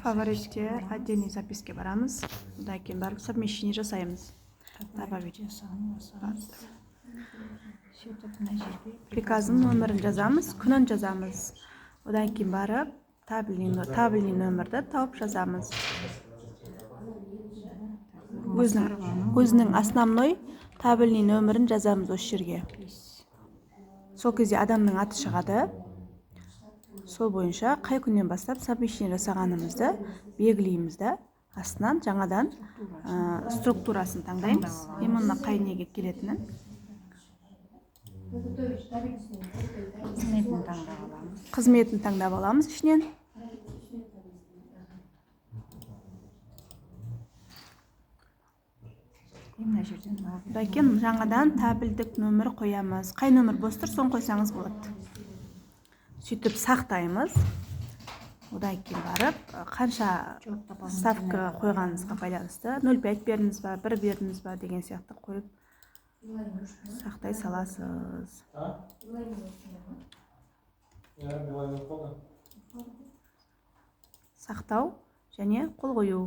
Фаворитке отдельный записке барамыз. Одан кейін барып совмещение жасаймыз. Добавить. Приказын нөмірін жазамыз, күнін жазамыз. Одан кейін барып табельный нөмірді тауып жазамыз. Өзінің основной табельный нөмірін жазамыз осы жерге. Сол кезде адамның аты шығады. Сол бойынша қай күннен бастап совмещение жасағанымызды белгілейміз да, астынан жаңадан структурасын таңдаймыз. Именно қай неге келетінін. Қызметін таңдап аламыз ішінен. Одан кейін жаңадан табельдік нөмір қоямыз. Қай нөмір бос тұр, соны қойсаңыз болады. Сөйтіп сақтаймыз. Одан кейін барып, қанша ставка қойғаныңызға байланысты, 0,5 бердіңіз ба, 1 бердіңіз ба деген сияқты қойып сақтай саласыз. Сақтау және қол қою.